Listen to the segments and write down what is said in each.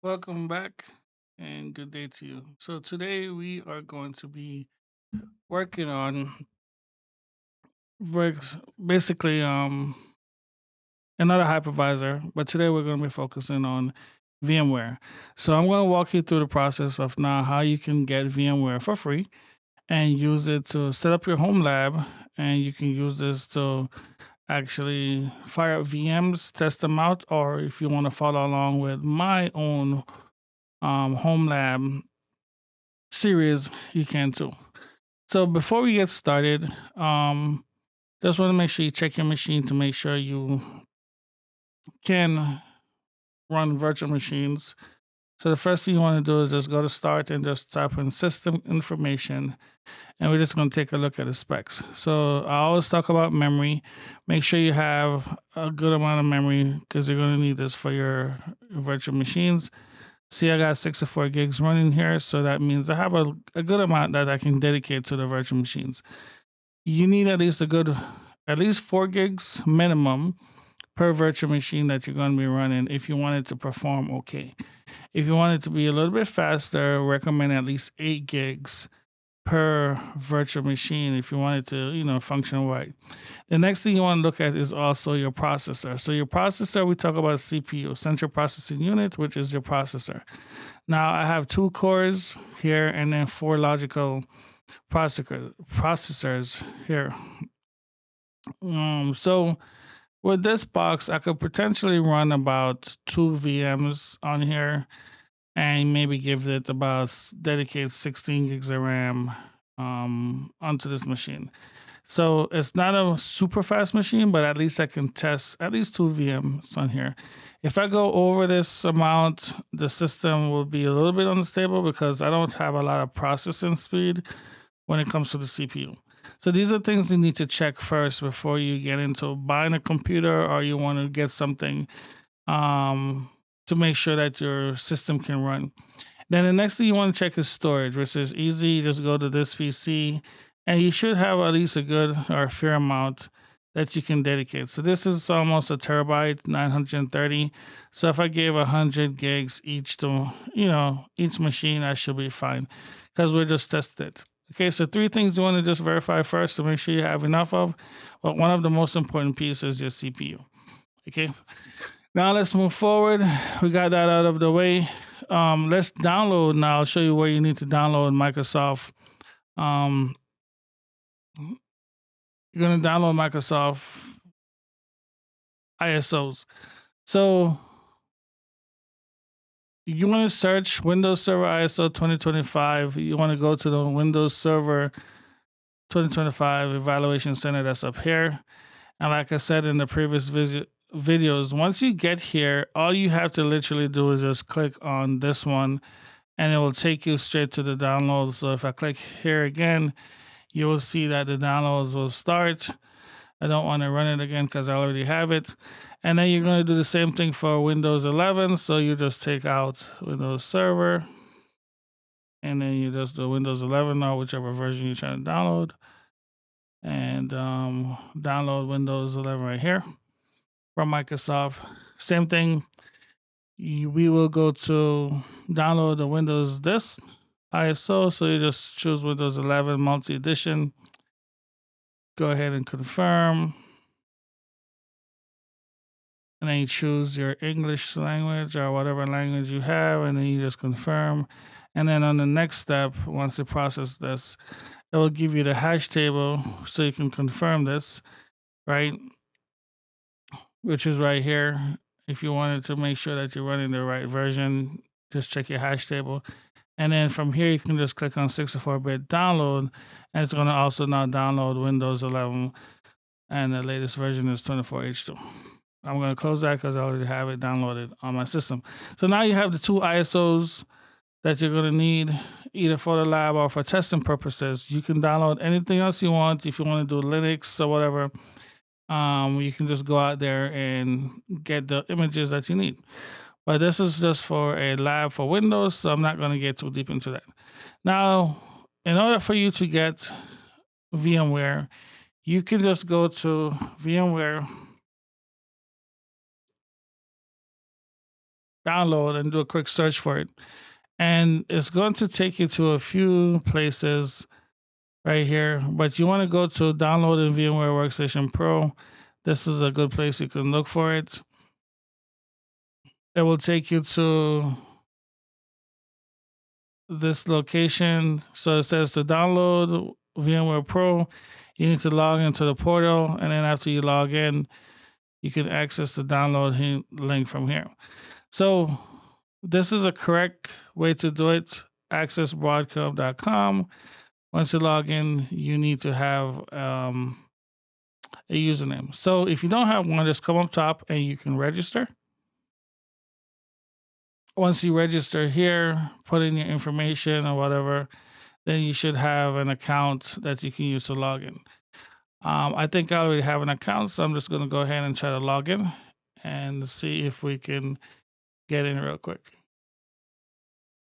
Welcome back and good day to you. So today we are going to be working on works basically another hypervisor, but today we're going to be focusing on VMware. So I'm going to walk you through the process of now how you can get VMware for free and use it to set up your home lab, and you can use this to actually fire up VMs, test them out, or if you want to follow along with my own home lab series, you can too. So before we get started, just want to make sure you check your machine to make sure you can run virtual machines. So the first thing you want to do is just go to start and just type in system information, and we're just going to take a look at the specs. So I always talk about memory. Make sure you have a good amount of memory because you're going to need this for your virtual machines. See, I got 64 gigs running here, so that means I have a good amount that I can dedicate to the virtual machines. You need at least 4 gigs minimum per virtual machine that you're going to be running if you want it to perform okay. If you want it to be a little bit faster, recommend at least 8 gigs per virtual machine if you want it to, function right. The next thing you want to look at is also your processor. So your processor, we talk about CPU, central processing unit, which is your processor. Now I have 2 cores here and then 4 logical processors here. So with this box, I could potentially run about 2 VMs on here and maybe give it about dedicate 16 gigs of RAM onto this machine. So it's not a super fast machine, but at least I can test at least 2 VMs on here. If I go over this amount, the system will be a little bit unstable because I don't have a lot of processing speed when it comes to the CPU. So these are things you need to check first before you get into buying a computer or you want to get something um, to make sure that your system can run. Then the next thing you want to check is storage, which is easy. You just go to this PC, and you should have at least a good or a fair amount that you can dedicate. So this is almost a terabyte, 930. So if I gave 100 gigs each to, each machine, I should be fine because we're just testing it. Okay, so 3 things you want to just verify first to make sure you have enough of. But one of the most important pieces is your CPU. Okay, now let's move forward. We got that out of the way. Let's download now. I'll show you where you need to download Microsoft. Um, you're going to download Microsoft ISOs. So you want to search Windows Server ISO 2025. You want to go to the Windows Server 2025 Evaluation Center that's up here. And like I said in the previous videos, once you get here, all you have to literally do is just click on this one and it will take you straight to the downloads. So if I click here again, you will see that the downloads will start. I don't want to run it again because I already have it. And then you're going to do the same thing for Windows 11. So you just take out Windows Server and then you just do Windows 11 or whichever version you're trying to download. And download Windows 11 right here from Microsoft. Same thing. We will go to download the Windows disk ISO. So you just choose Windows 11 Multi Edition. Go ahead and confirm. And then you choose your English language or whatever language you have, and then you just confirm. And then on the next step, once you process this, it will give you the hash table so you can confirm this, right? Which is right here. If you wanted to make sure that you're running the right version, just check your hash table. And then from here, you can just click on 64-bit download, and it's going to also now download Windows 11, and the latest version is 24H2. I'm going to close that because I already have it downloaded on my system. So now you have the 2 ISOs that you're going to need either for the lab or for testing purposes. You can download anything else you want. If you want to do Linux or whatever, you can just go out there and get the images that you need. But this is just for a lab for Windows, so I'm not going to get too deep into that. Now, in order for you to get VMware, you can just go to VMware download and do a quick search for it. And it's going to take you to a few places right here, but you want to go to download VMware Workstation Pro. This is a good place you can look for it. It will take you to this location. So it says to download VMware Pro, you need to log into the portal, and then after you log in, you can access the download link from here. So this is a correct way to do it. Accessbroadcom.com. Once you log in, you need to have a username. So if you don't have one, just come up top and you can register. Once you register here, put in your information or whatever, then you should have an account that you can use to log in. I think I already have an account, so I'm just going to go ahead and try to log in and see if we can get in real quick.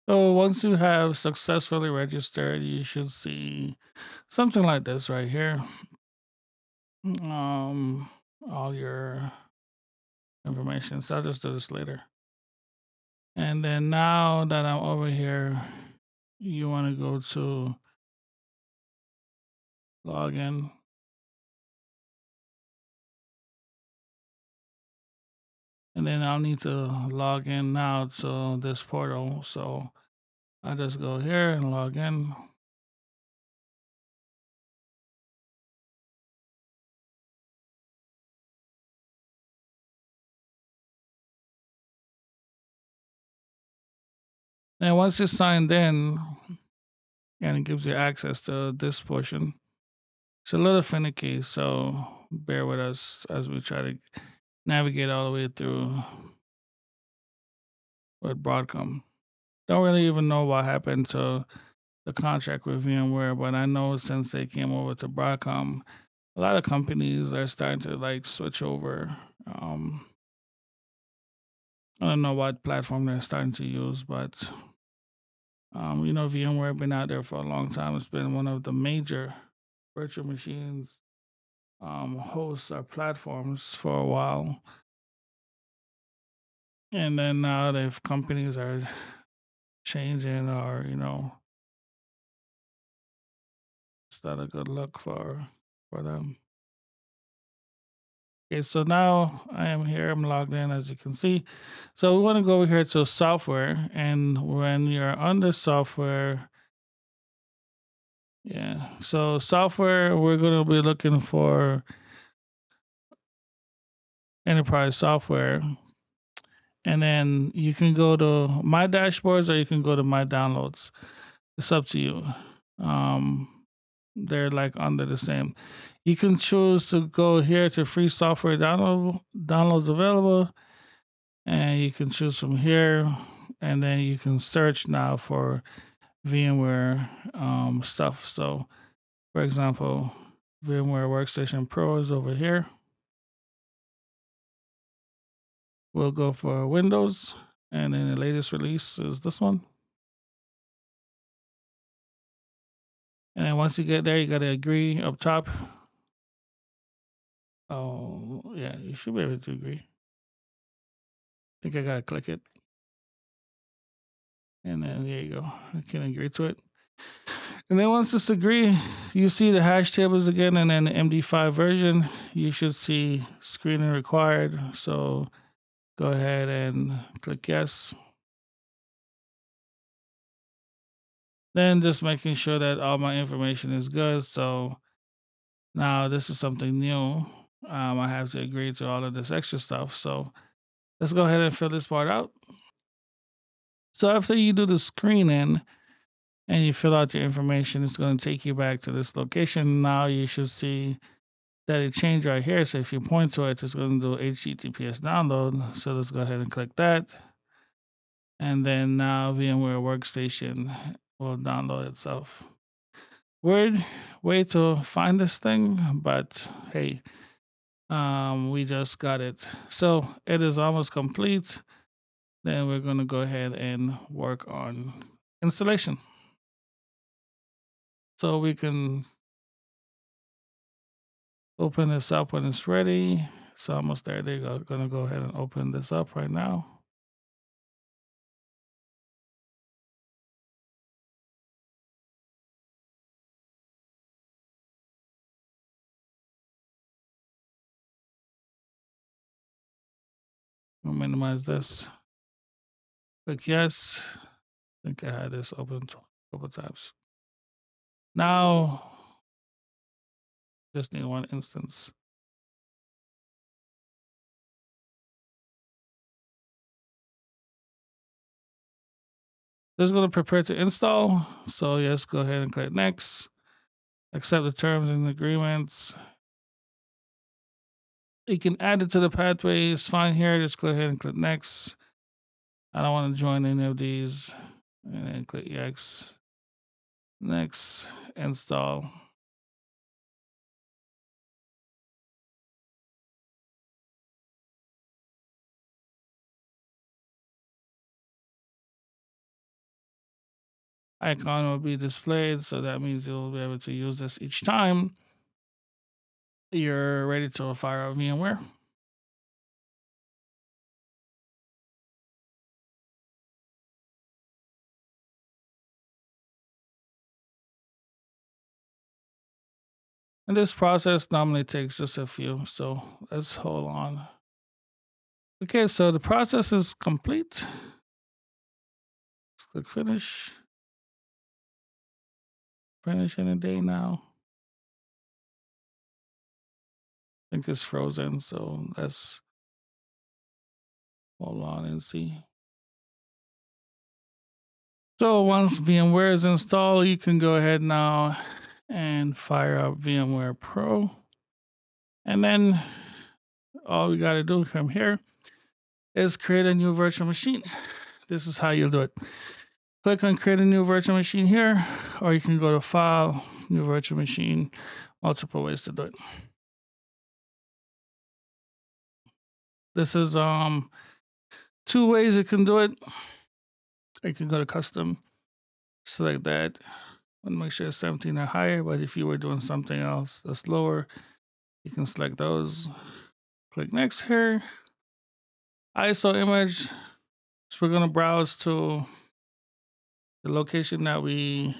So once you have successfully registered, you should see something like this right here. All your information. So I'll just do this later. And then now that I'm over here, you want to go to login. And then I'll need to log in now to this portal. So I just go here and log in. And once you're signed in, and it gives you access to this portion, it's a little finicky. So bear with us as we try to navigate all the way through with Broadcom. Don't really even know what happened to the contract with VMware, but I know since they came over to Broadcom, a lot of companies are starting to like switch over. I don't know what platform they're starting to use, but VMware been out there for a long time. It's been one of the major virtual machines hosts or platforms for a while, and then now if companies are changing, or it's not a good look for them. Okay, so now I am here. I'm logged in, as you can see. So we want to go over here to software, and when you're under software, yeah. So software, we're going to be looking for enterprise software, and then you can go to my dashboards or you can go to my downloads. It's up to you. Um, they're like under the same. You can choose to go here to free software downloads available, and you can choose from here, and then you can search now for VMware stuff. So, for example, VMware Workstation Pro is over here. We'll go for Windows, and then the latest release is this one. And then once you get there, you got to agree up top. Oh, yeah, you should be able to agree. I think I got to click it. And then there you go. I can agree to it. And then once it's agreed, you see the hash tables again, and then the MD5 version. You should see screening required. So go ahead and click yes. Then just making sure that all my information is good. So now this is something new. I have to agree to all of this extra stuff. So let's go ahead and fill this part out. So after you do the screening and you fill out your information, it's going to take you back to this location. Now you should see that it changed right here. So if you point to it, it's going to do HTTPS download. So let's go ahead and click that. And then now VMware Workstation will download itself. Weird way to find this thing, but hey, we just got it. So it is almost complete. Then we're going to go ahead and work on installation. So we can open this up when it's ready. It's almost there. They're going to go ahead and open this up right now. minimize this. Click yes. I think I had this open a couple times. Now, just need one instance. This is going to prepare to install. So yes, go ahead and click next. Accept the terms and agreements. You can add it to the pathway. It's fine here. Just go ahead and click next. I don't want to join any of these. And then click yes. Next, install. Icon will be displayed, so that means you'll be able to use this each time you're ready to fire up VMware. And this process normally takes just a few, so let's hold on. Okay, so the process is complete. Let's click finish. Finish in a day now. I think it's frozen, so let's hold on and see. So once VMware is installed, you can go ahead now and fire up VMware Pro. And then all we got to do from here is create a new virtual machine. This is how you'll do it. Click on create a new virtual machine here, or you can go to file, new virtual machine, multiple ways to do it. This is two ways you can do it. You can go to custom, select that, and make sure it's 17 or higher, but if you were doing something else that's lower, you can select those. Click next here. ISO image. So we're going to browse to the location that we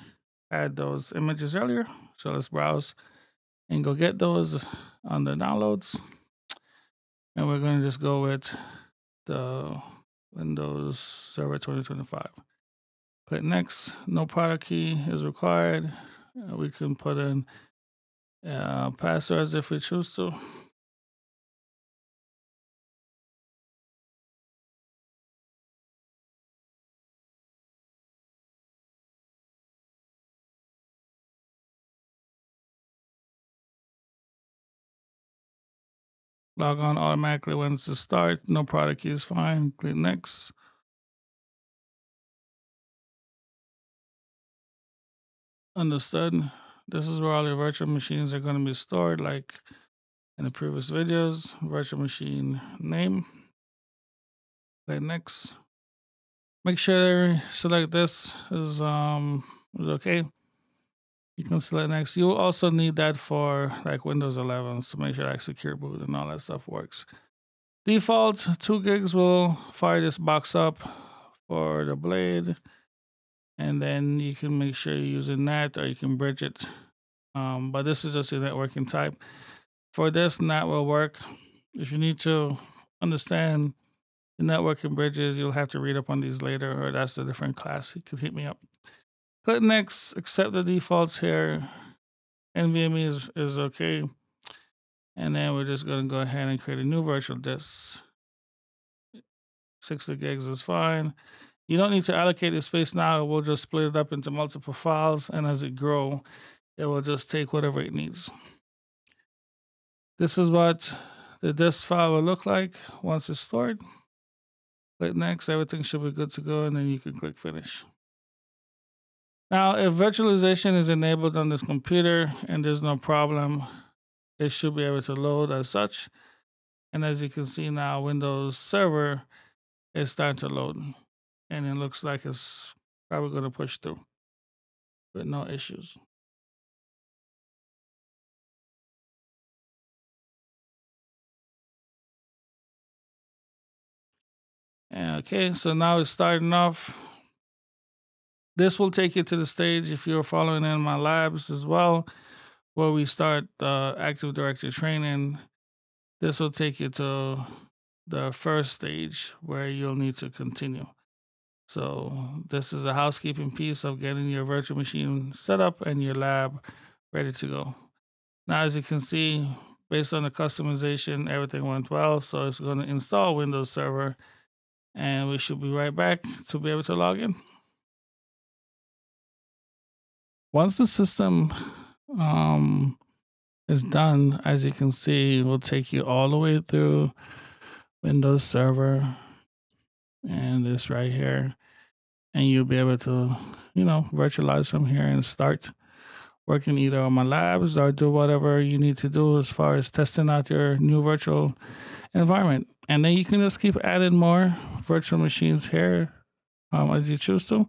had those images earlier. So let's browse and go get those on the downloads. And we're going to just go with the Windows Server 2025. Click next. No product key is required. We can put in passwords if we choose to. Log on automatically once it starts. No product key is fine. Click next. Understood. This is where all your virtual machines are going to be stored, like in the previous videos. Virtual machine name. Click next. Make sure select this is okay. You can select next. You also need that for like Windows 11, so make sure like secure boot and all that stuff works. Default 2 gigs will fire this box up for the blade, and then you can make sure you're using NAT or you can bridge it. But this is just a networking type. For this, NAT will work. If you need to understand the networking bridges, you'll have to read up on these later, or that's a different class. You can hit me up. Click next, accept the defaults here. NVMe is okay. And then we're just going to go ahead and create a new virtual disk. 60 gigs is fine. You don't need to allocate the space now. We'll just split it up into multiple files. And as it grows, it will just take whatever it needs. This is what the disk file will look like once it's stored. Click next. Everything should be good to go. And then you can click finish. Now, if virtualization is enabled on this computer and there's no problem, it should be able to load as such. And as you can see now, Windows Server is starting to load. And it looks like it's probably going to push through with no issues. Okay, so now it's starting off. This will take you to the stage if you're following in my labs as well, where we start Active Directory training. This will take you to the first stage where you'll need to continue. So this is a housekeeping piece of getting your virtual machine set up and your lab ready to go. Now, as you can see, based on the customization, everything went well. So it's going to install Windows Server, and we should be right back to be able to log in. Once the system um, is done, as you can see, it will take you all the way through Windows Server and this right here, and you'll be able to, virtualize from here and start working either on my labs or do whatever you need to do as far as testing out your new virtual environment. And then you can just keep adding more virtual machines here as you choose to,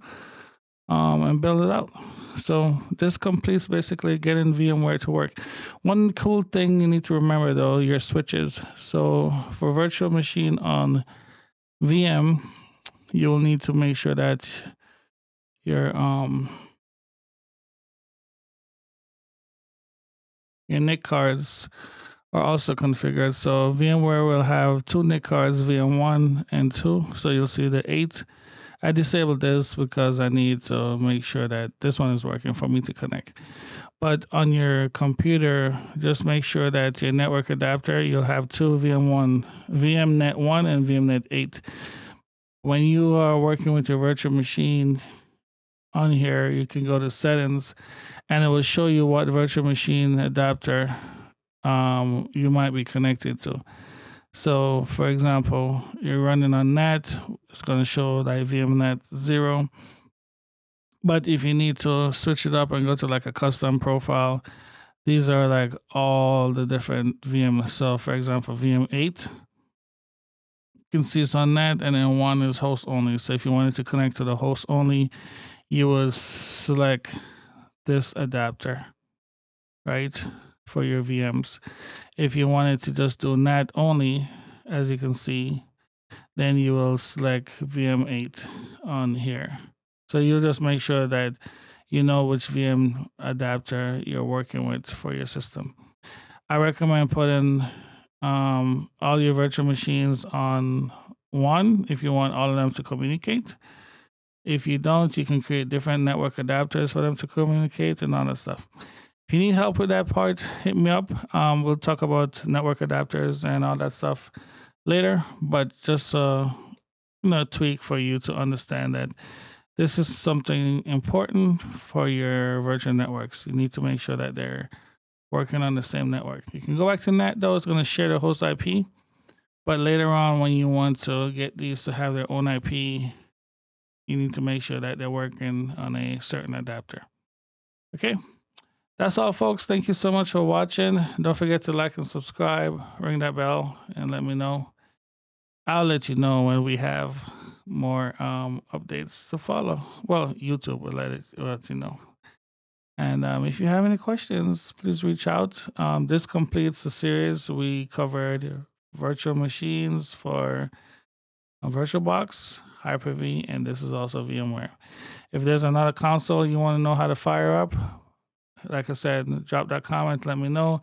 and build it out. So this completes basically getting VMware to work. One cool thing you need to remember though, your switches. So for virtual machine on VM, you will need to make sure that your your NIC cards are also configured. So VMware will have two NIC cards, VM1 and 2. So you'll see the 8. I disabled this because I need to make sure that this one is working for me to connect. But on your computer, just make sure that your network adapter, you'll have two VM1, VMnet 1 and VMnet 8. When you are working with your virtual machine on here, you can go to settings and it will show you what virtual machine adapter you might be connected to. So, for example, you're running on NAT, it's going to show like VMNet 0. But if you need to switch it up and go to like a custom profile, these are like all the different VMs. So, for example, VM8, you can see it's on NAT, and then 1 is host only. So, if you wanted to connect to the host only, you would select this adapter, right, for your VMs. If you wanted to just do NAT only, as you can see, then you will select VM8 on here. So you'll just make sure that you know which VM adapter you're working with for your system. I recommend putting all your virtual machines on one if you want all of them to communicate. If you don't, you can create different network adapters for them to communicate and all that stuff. If you need help with that part, hit me up. We'll talk about network adapters and all that stuff later, but just tweak for you to understand that this is something important for your virtual networks. You need to make sure that they're working on the same network. You can go back to NAT though, it's going to share the host IP, but later on when you want to get these to have their own IP, you need to make sure that they're working on a certain adapter. Okay, that's all folks. Thank you so much for watching. Don't forget to like and subscribe, ring that bell, and let me know. I'll let you know when we have more updates to follow. Well, YouTube will let you know. And if you have any questions, please reach out. This completes the series. We covered virtual machines for a VirtualBox, Hyper-V, and this is also VMware. If there's another console you want to know how to fire up, like I said, drop that comment, let me know,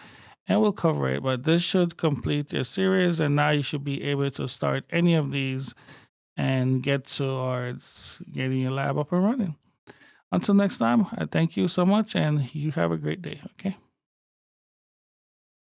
and we'll cover it. But this should complete your series, and now you should be able to start any of these and get towards getting your lab up and running. Until next time, I thank you so much, and you have a great day. Okay.